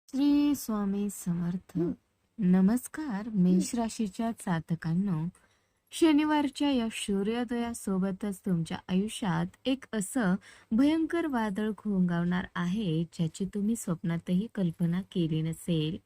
श्री स्वामी समर्थ. नमस्कार मेष राशीच्या जातकांनो, शनिवारच्या या सूर्योदयासोबतच तुमच्या आयुष्यात एक असं भयंकर वादळ घोंघावणार आहे ज्याची तुम्ही स्वप्नातही कल्पना केली नसेल.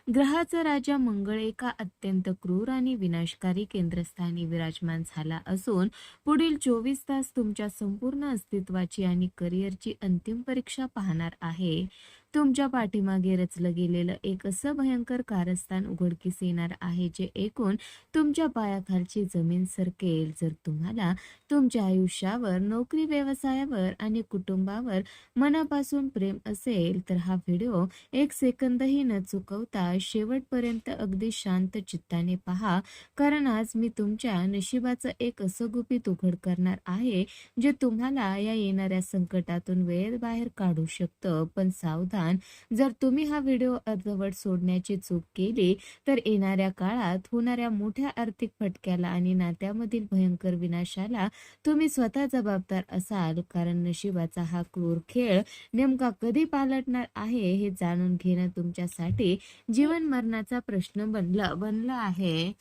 ग्रहाचा राजा मंगळ एका अत्यंत क्रूर आणि विनाशकारी केंद्रस्थानी विराजमान झाला असून पुढील 24 तास तुमच्या संपूर्ण अस्तित्वाची आणि करिअरची अंतिम परीक्षा पाहणार आहे. तुमच्या पाठीमागे रचलं गेलेलं एक असं भयंकर कारस्थान उघडकीस येणार आहे जे ऐकून तुमच्या पायाखालची जमीन सरकेल. जर तुम्हाला तुमच्या आयुष्यावर, नोकरी, व्यवसायावर आणि कुटुंबावर मनापासून प्रेम असेल तर हा व्हिडिओ एक सेकंदही न चुकवता शेवटपर्यंत अगदी शांत चित्ताने पहा, कारण आज मी तुमच्या नशिबाचं एक असं गुपित उघड करणार आहे जे तुम्हाला या येणाऱ्या संकटातून वेळेत बाहेर काढू शकतं. पण सावधान, जर तुम्ही हा व्हिडिओ अर्धवट सोडण्याची चूक केली तर येणाऱ्या काळात होणाऱ्या मोठ्या आर्थिक फटक्याला आणि नात्यामधील भयंकर विनाशाला तुम्ही स्वतः जबाबदार असाल. कारण नशिबाचा हा क्रूर खेळ नेमका कधी पालटणार आहे हे जाणून घेणं तुमच्यासाठी जीवन मरणाचा प्रश्न बनला आहे.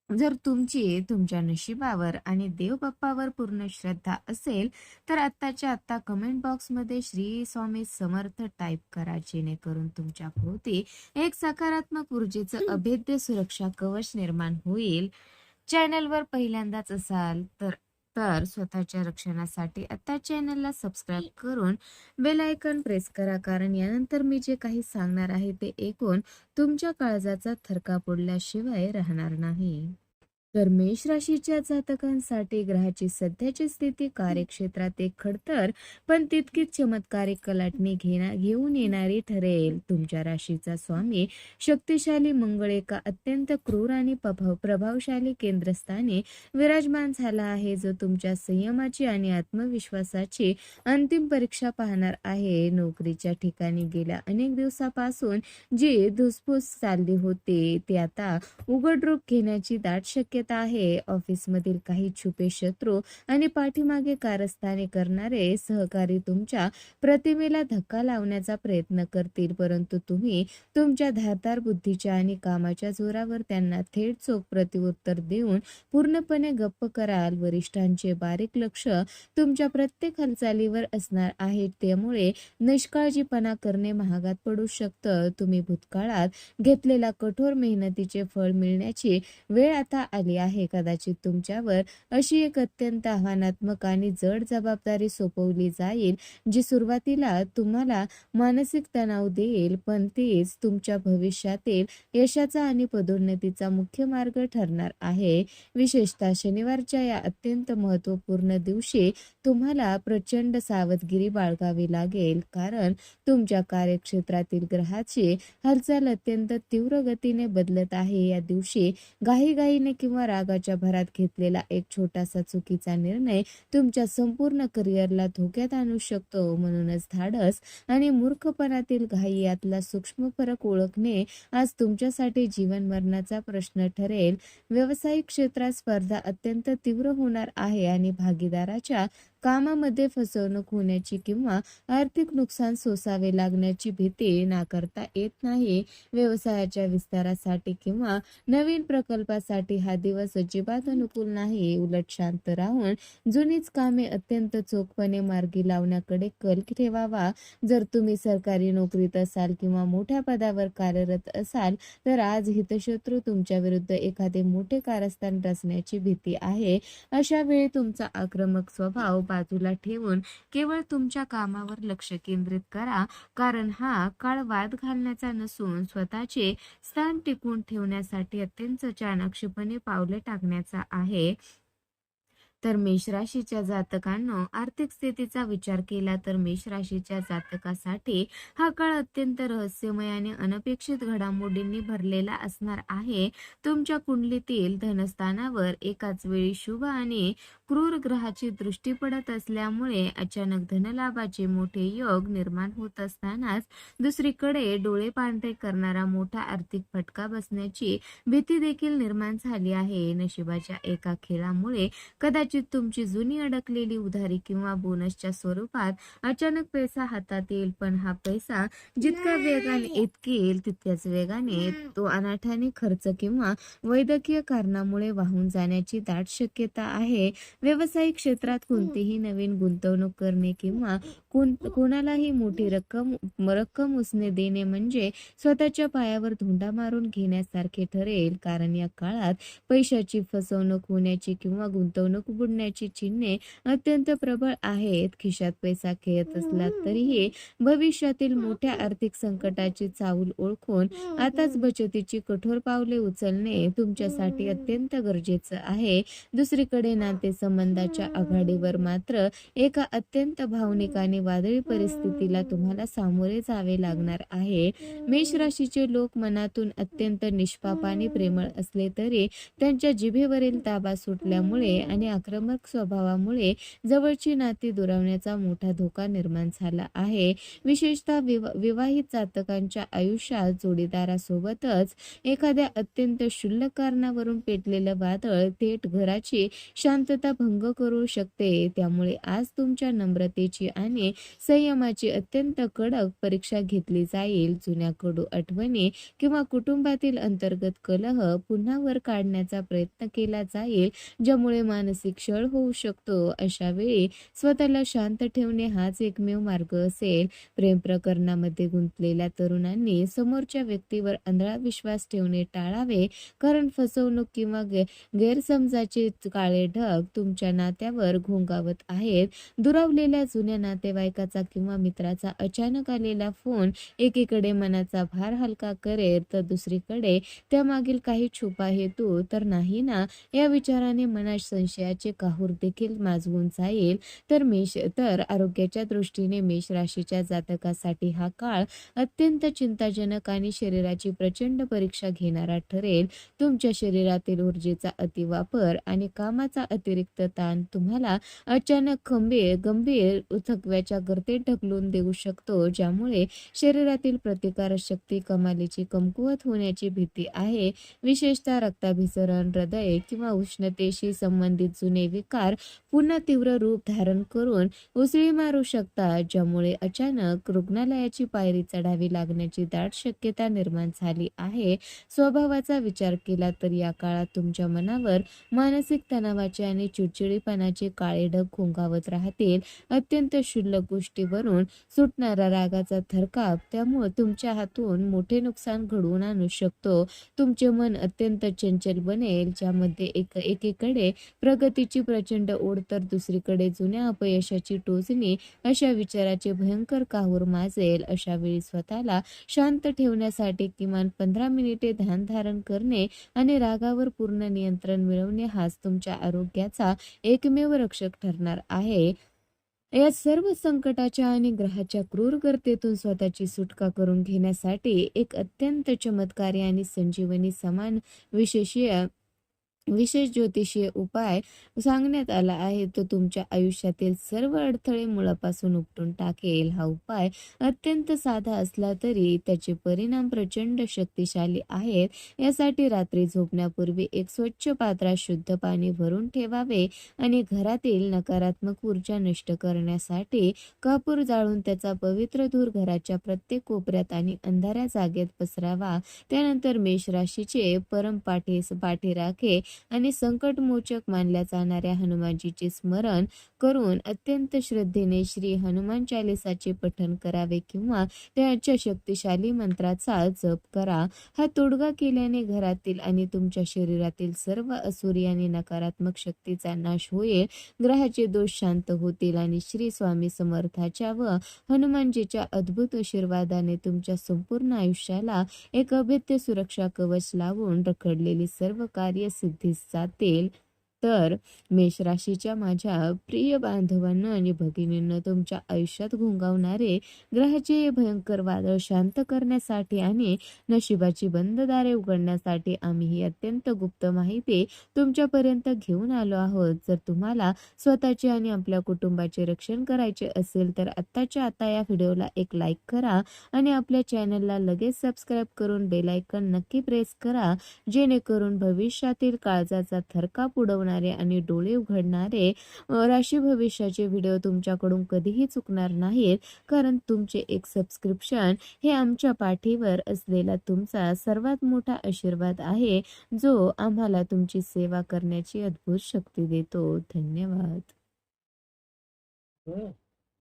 जर तुमची तुमच्या नशिबावर आणि देवबाप्पावर पूर्ण श्रद्धा असेल तर आत्ताच्या आत्ता कमेंट बॉक्समध्ये श्री स्वामी समर्थ टाईप करा, जेणेकरून तुमच्या भोवती एक सकारात्मक ऊर्जेचं अभेद्य सुरक्षा कवच निर्माण होईल. चॅनलवर पहिल्यांदाच असाल तर तर स्वतःच्या रक्षणासाठी आता चॅनलला सबस्क्राईब करून बेल आयकॉन प्रेस करा, कारण यानंतर मी जे काही सांगणार आहे ते ऐकून तुमच्या काळजाचा थरकाप उडल्याशिवाय राहणार नाही. तर मेष राशीच्या जातकांसाठी ग्रहाची सध्याची स्थिती कार्यक्षेत्रात एक खडतर पण तितकीच चमत्कारिक कलाटणी घेऊन येणारी ठरेल. तुमच्या राशीचा स्वामी शक्तिशाली मंगळ एका अत्यंत क्रूर आणि प्रभावशाली केंद्रस्थानी विराजमान झाला आहे, जो तुमच्या संयमाची आणि आत्मविश्वासाची अंतिम परीक्षा पाहणार आहे. नोकरीच्या ठिकाणी गेल्या अनेक दिवसापासून जी धुसफूस चालली होती ती आता उघड रूप घेण्याची दाट शक्यता आहे. ऑफिसमधील काही छुपे शत्रू आणि पाठीमागे कारस्थाने करणारे सहकारी तुमच्या प्रतिमेला धक्का लावण्याचा प्रयत्न करतील, परंतु तुम्ही तुमच्या धारदार बुद्धीच्या आणि कामाच्या जोरावर त्यांना थेट चोख प्रत्युत्तर देऊन पूर्णपणे गप्प कराल. वरिष्ठांचे बारीक लक्ष तुमच्या प्रत्येक हालचालीवर असणार आहे, त्यामुळे निष्काळजीपणा करणे महागात पडू शकतं. तुम्ही भूतकाळात घेतलेल्या कठोर मेहनतीचे फळ मिळण्याची वेळ आता आली आहे. कदाचित तुमच्यावर अशी एक अत्यंत आव्हानात्मक आणि जड जबाबदारी सोपवली जाईल जी सुरुवातीला तुम्हाला मानसिक तणाव देईल, पण तीच तुमच्या भविष्यातील यशाचा आणि पदोन्नतीचा मुख्य मार्ग ठरणार आहे. विशेषतः शनिवारच्या या अत्यंत महत्त्वपूर्ण दिवशी तुम्हाला प्रचंड सावधगिरी बाळगावी लागेल, कारण तुमच्या कार्यक्षेत्रातील ग्रहाची हालचाल अत्यंत तीव्र गतीने बदलत आहे. या दिवशी घाईघाईने किंवा रागाच्या भरात घेतलेला एक छोटासा चुकीचा निर्णय तुमच्या संपूर्ण करिअरला धोक्यात आणू शकतो. म्हणूनच धाडस आणि मूर्खपणातील घाई यातला सूक्ष्म फरक ओळखणे आज तुमच्यासाठी जीवन मरणाचा प्रश्न ठरेल. व्यावसायिक क्षेत्रात स्पर्धा अत्यंत तीव्र होणार आहे आणि भागीदाराच्या कामामध्ये फसवणूक होण्याची किंवा आर्थिक नुकसान सोसावे लागण्याची भीती नाकारता येत नाही. व्यवसायाच्या विस्तारासाठी किंवा नवीन प्रकल्पासाठी हा दिवस अजिबात अनुकूल नाही. उलट शांत राहून जुनीच कामे अत्यंत चोखपणे मार्गी लावण्याकडे कल ठेवावा. जर तुम्ही सरकारी नोकरीत असाल किंवा मोठ्या पदावर कार्यरत असाल तर आज हितशत्रू तुमच्या विरुद्ध एखादे मोठे कारस्थान रचण्याची भीती आहे. अशा वेळी तुमचा आक्रमक स्वभाव बाजूला ठेवून केवळ तुमच्या कामावर लक्ष केंद्रित करा, कारण हा काळ वाद घालण्याचा नसून स्वतःचे स्थान टिकवून ठेवण्यासाठी अत्यंत चाणाक्षपणे पावले टाकण्याचा आहे. तर मेष राशीच्या जातकांनो, आर्थिक स्थितीचा विचार केला तर मेष राशीच्या जातकासाठी हा काळ अत्यंत रहस्यमय आणि अनपेक्षित घडामोडींनी भरलेला असणार आहे. तुमच्या कुंडलीतील धनस्थानावर एकाच वेळी शुभ आणि क्रूर ग्रहाची दृष्टी पडत असल्यामुळे अचानक धनलाभाचे मोठे योग निर्माण होत असतानाच दुसरीकडे डोळे पांढरे करणारा मोठा आर्थिक फटका बसण्याची भीती देखील निर्माण झाली आहे. नशिबाच्या एका खेळामुळे कदाचित कदाचित तुमची जुनी अडकलेली उधारी किंवा बोनसच्या स्वरूपात अचानक पैसा हातात येईल, पण हा पैसा जितका वेगाने येईल तितक्याच वेगाने तो अनाठाने खर्च किंवा वैद्यकीय कारणामुळे वाहून जाण्याची दाट शक्यता आहे. व्यावसायिक क्षेत्रात कोणतीही नवीन गुंतवणूक करणे किंवा कोणालाही मोठी रक्कम उसने देणे म्हणजे स्वतःच्या पायावर धोंडा मारून घेण्यासारखे ठरेल, कारण या काळात पैशाची फसवणूक होण्याची किंवा गुंतवणूक बुडण्याची चिन्हे अत्यंत प्रबळ आहेत. खिशात पैसा खेळत असला तरीही भविष्यातील मोठ्या आर्थिक संकटाची चाहूल ओळखून आताच बचतीची कठोर पावले उचलणे तुमच्यासाठी अत्यंत गरजेचं आहे. दुसरीकडे नातेसंबंधाच्या आघाडीवर मात्र एका अत्यंत भावनिक आणि वादळी परिस्थितीला तुम्हाला सामोरे जावे लागणार आहे. मेष राशीचे लोक मनातून अत्यंत निष्पाप आणि प्रेमळ असले तरी त्यांच्या जिभेवरील ताबा सुटल्यामुळे आणि आक्रमक स्वभावामुळे जवळची नाती दुरावण्याचा मोठा धोका निर्माण झाला आहे. विशेषतः विवाहित जातकांच्या आयुष्यात जोडीदारासोबतच एखाद्या अत्यंत क्षुल्लक कारणावरून पेटलेलं वादळ थेट घराची शांतता भंग करू शकते. त्यामुळे आज तुमच्या नम्रतेची आणि संयमाची अत्यंत कडक परीक्षा घेतली जाईल. जुन्या कडू आठवणी किंवा कुटुंबातील अंतर्गत कलह पुन्हा वर काढण्याचा प्रयत्न केला जाईल, ज्यामुळे मानसिक छळ होऊ शकतो. अशा वेळी स्वतःला शांत ठेवणे हाच एकमेव मार्ग असेल. प्रेम प्रकरणामध्ये गुंतलेल्या तरुणांनी समोरच्या व्यक्तीवर आंधळा विश्वास ठेवणे टाळावे, कारण फसवणूक किंवा गैरसमजाचे काळे ढग तुमच्या नात्यावर घोंगावत आहेत. दुरावलेल्या जुन्या नातेवाईकाचा किंवा मित्राचा अचानक आलेला फोन एकीकडे मनाचा भार हलका करेल, तर दुसरीकडे त्यामागील काही छुपा हेतू तर नाही ना या विचाराने मनात संशयाचे काहूर देखील माजवून जाईल. तर आरोग्याच्या दृष्टीने मेष राशीच्या जातकासाठी हा काळ अत्यंत चिंताजनक आणि शरीराची प्रचंड परीक्षा घेणारा ठरेल. तुमच्या शरीरातील ऊर्जेचा अतिवापर आणि कामाचा अतिरिक्त ताण तुम्हाला अचानक गंभीर थकव्याच्या गर्तेत ढकलून देऊ शकतो, ज्यामुळे शरीरातील प्रतिकारशक्ती कमालीची कमकुवत होण्याची भीती आहे. विशेषतः रक्ताभिसरण, हृदय किंवा उष्णतेशी संबंधित जुने विकार पुन्हा तीव्र रूप धारण करून उसळी मारू शकतात, ज्यामुळे अचानक रुग्णालयाची पायरी चढावी लागण्याची दाट शक्यता निर्माण झाली आहे. स्वभावाचा विचार केला तर या काळात तुमच्या मनावर मानसिक तणावाचे आणि चिडचिडेपणाचे काळे ढग घोंगावत राहतील. अत्यंत क्षुल्लक गोष्टीवरून सुटणारा रागाचा थरकाप त्यामुळे तुमच्या हातून मोठे नुकसान घडवून आणू शकतो. तुमचे मन अत्यंत चंचल बनेल, ज्यामध्ये एकीकडे प्रगतीची प्रचंड ओढ तर दुसरीकडे जुन्या अपयशाची टोचणी अशा विचाराचे भयंकर काहूर माजेल. अशा वेळी स्वतःला शांत ठेवण्यासाठी किमान 15 मिनिटे ध्यान धारण करणे आणि रागावर पूर्ण नियंत्रण मिळवणे हाच तुमच्या आरोग्याचा एकमेव रक्षक ठरणार आहे. या सर्व संकटाच्या आणि ग्रहाच्या क्रूर गर्तेतून स्वतःची सुटका करून घेण्यासाठी एक अत्यंत चमत्कारी आणि संजीवनी समान विशेष ज्योतिषीय उपाय सांगण्यात आला आहे, तो तुमच्या आयुष्यातील सर्व अडथळे मुळापासून उपटून टाकेल. हा उपाय अत्यंत साधा असला तरी त्याचे परिणाम प्रचंड शक्तिशाली आहेत. यासाठी रात्री झोपण्यापूर्वी एक स्वच्छ पात्रात शुद्ध पाणी भरून ठेवावे आणि घरातील नकारात्मक ऊर्जा नष्ट करण्यासाठी कापूर जाळून त्याचा पवित्र धूर घराच्या प्रत्येक कोपऱ्यात आणि अंधाऱ्या जागेत पसरावा. त्यानंतर मेष राशीचे परम पाठीराखे आणि संकटमोचक मानल्या जाणाऱ्या हनुमानजीचे स्मरण करून अत्यंत श्रद्धेने श्री हनुमान चालीसाचे पठण करावे किंवा त्याच्या शक्तिशाली मंत्राचा जप करा. हा तोडगा केल्याने घरातील आणि तुमच्या शरीरातील सर्व असुरी आणि नकारात्मक शक्तीचा नाश होईल. ग्रहाचे दोष शांत होतील आणि श्री स्वामी समर्थाच्या व हनुमानजीच्या अद्भुत आशीर्वादाने तुमच्या संपूर्ण आयुष्याला एक अभेद्य सुरक्षा कवच लावून रखडलेली सर्व कार्य सिद्धीस जातील. तर मेष राशीच्या माझ्या प्रिय बांधवांनो आणि भगिनींनो, तुमच्या आयुष्यात घोंगावणारे ग्रहाचे हे भयंकर वादळ शांत करण्यासाठी आणि नशिबाची बंद दारे उघडण्यासाठी आम्ही ही अत्यंत गुप्त माहिती तुमच्यापर्यंत घेऊन आलो आहोत. जर तुम्हाला स्वतःचे आणि आपल्या कुटुंबाचे रक्षण करायचे असेल तर आत्ताच्या आता या व्हिडिओला एक लाईक करा आणि आपल्या चॅनलला लगेच सबस्क्राईब करून बेल आयकॉन नक्की प्रेस करा, जेणेकरून भविष्यातील काळजाचा थरकाप उडवण्यासाठी दाखवणारे आणि डोळे उघडणारे राशी भविष्याचे व्हिडिओ तुमच्याकडून कधीही चुकणार नाहीत. कारण तुमचे एक सबस्क्रिप्शन हे आमच्या पाठीवर असलेला तुमचा सर्वात मोठा आशीर्वाद आहे, जो आम्हाला तुमची सेवा करण्याची अद्भुत शक्ती देतो. धन्यवाद.